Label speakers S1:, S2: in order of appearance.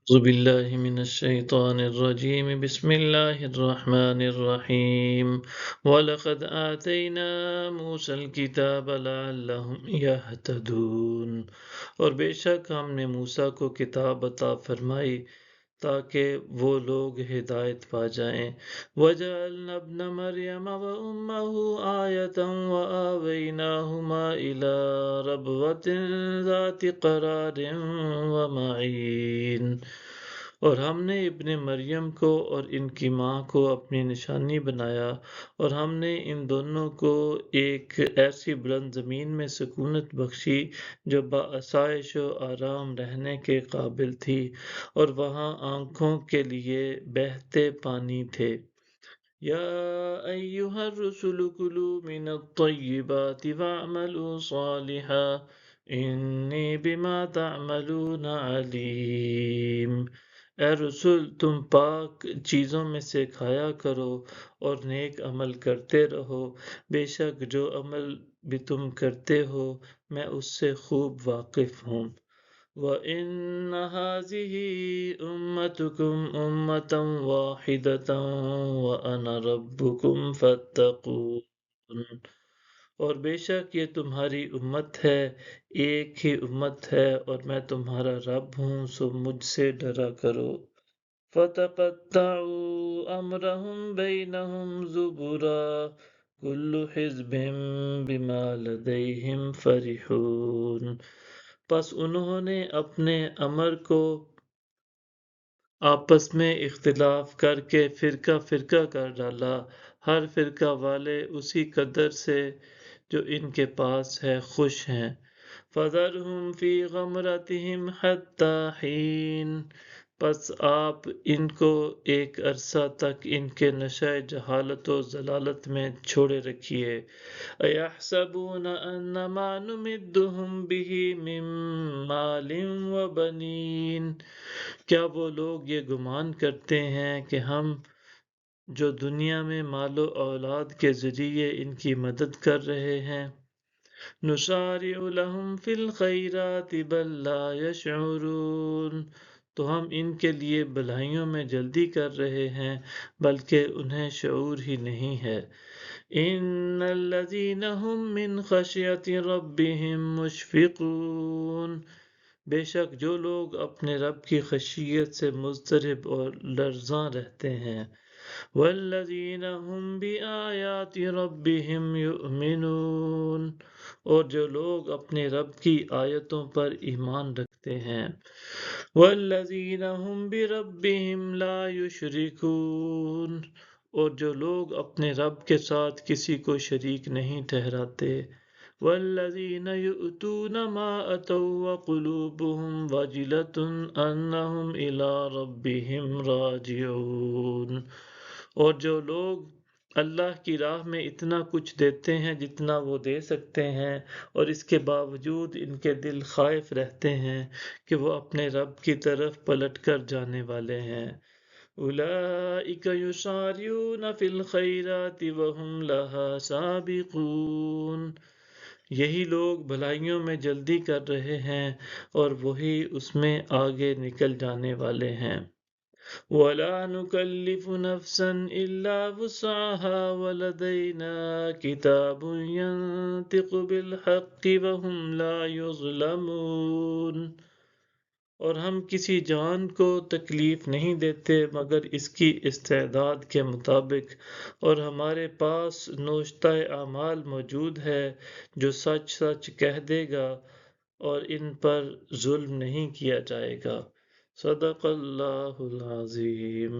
S1: أعوذ بالله من الشيطان الرجيم بسم الله الرحمن الرحيم ولقد آتينا موسى الكتاب لعلهم يهتدون اور بے شک ہم نے موسیٰ کو کتاب عطا فرمائی تاکہ وہ لوگ ہدایت پا جائیں وَجَعَلْنَا ابْنَ مَرْيَمَ وَأُمَّهُ آيَةً وَآوَيْنَاهُمَا إِلَى رَبْوَةٍ ذَاتِ قَرَارٍ وَمَعِينٍ اور ہم نے ابن مریم کو اور ان کی ماں کو اپنی نشانی بنایا اور ہم نے ان دونوں کو ایک ایسی بلند زمین میں سکونت بخشی جو بآسائش و آرام رہنے کے قابل تھی اور وہاں آنکھوں کے لیے بہتے پانی تھے یا ایہا الرسل کلوا من الطیبات واعملوا صالحا انی بما تعملون علیم اے رسول تم پاک چیزوں میں سے کھایا کرو اور نیک عمل کرتے رہو بے شک جو عمل بھی تم کرتے ہو میں اس سے خوب واقف ہوں وَإِنَّ هَٰذِهِ أُمَّتُكُمْ أُمَّةً وَاحِدَةً وَأَنَا رَبُّكُمْ فَاتَّقُونِ اور بے شک یہ تمہاری امت ہے ایک ہی امت ہے اور میں تمہارا رب ہوں سو مجھ سے ڈرا کرو فَتَقَطَّعُوا أَمْرَهُمْ بَيْنَهُمْ زُبُرًا كُلُّ حِزْبٍ بِمَا لَدَيْهِمْ فَرِحُونَ پس انہوں نے اپنے امر کو آپس میں اختلاف کر کے فرقہ فرقہ کر ڈالا ہر فرقہ والے اسی قدر سے جو ان کے پاس ہے خوش ہیں فَذَرْهُمْ فِي غَمْرَتِهِمْ حَتَّىٰ حِینٍ پس آپ ان کو ایک عرصہ تک ان کے نشہ جہالت و ضلالت میں چھوڑے رکھیے اَيَحْسَبُونَ أَنَّ مَا نُمِدُّهُم بِهِ مِن مَّالٍ وَبَنِينَ کیا وہ لوگ یہ گمان کرتے ہیں کہ ہم جو دنیا میں مال و اولاد کے ذریعے ان کی مدد کر رہے ہیں نُسَارِعُ لَهُمْ فِي الْخَيْرَاتِ بَل لَّا يَشْعُرُونَ تو ہم ان کے لیے بھلائیوں میں جلدی کر رہے ہیں بلکہ انہیں شعور ہی نہیں ہے ان الذین هم من خشیۃ ربهم مشفقون بے شک جو لوگ اپنے رب کی خشیت سے مضطرب اور لرزاں رہتے ہیں والذین هم بآیات ربهم یؤمنون اور جو لوگ اپنے رب کی آیتوں پر ایمان رکھتے ہیں والذین هم بربهم لا یشرکون اور جو لوگ اپنے رب کے ساتھ کسی کو شریک نہیں ٹھہراتے والذین یؤتون ما اتوا وقلوبهم وجلة انہم الی ربهم راجعون اور جو لوگ اللہ کی راہ میں اتنا کچھ دیتے ہیں جتنا وہ دے سکتے ہیں اور اس کے باوجود ان کے دل خائف رہتے ہیں کہ وہ اپنے رب کی طرف پلٹ کر جانے والے ہیں اولئک یسارعون فی الخیرات وهم لها سابقون یہی لوگ بھلائیوں میں جلدی کر رہے ہیں اور وہی اس میں آگے نکل جانے والے ہیں وَلَا نُكَلِّفُ نَفْسًا إِلَّا وُسْعَهَا وَلَدَيْنَا كِتَابٌ يَنطِقُ بِالْحَقِّ وَهُمْ لَا يُظْلَمُونَ اور ہم کسی جان کو تکلیف نہیں دیتے مگر اس کی استعداد کے مطابق اور ہمارے پاس نوشتہ اعمال موجود ہے جو سچ سچ کہہ دے گا اور ان پر ظلم نہیں کیا جائے گا صدق اللہ العظیم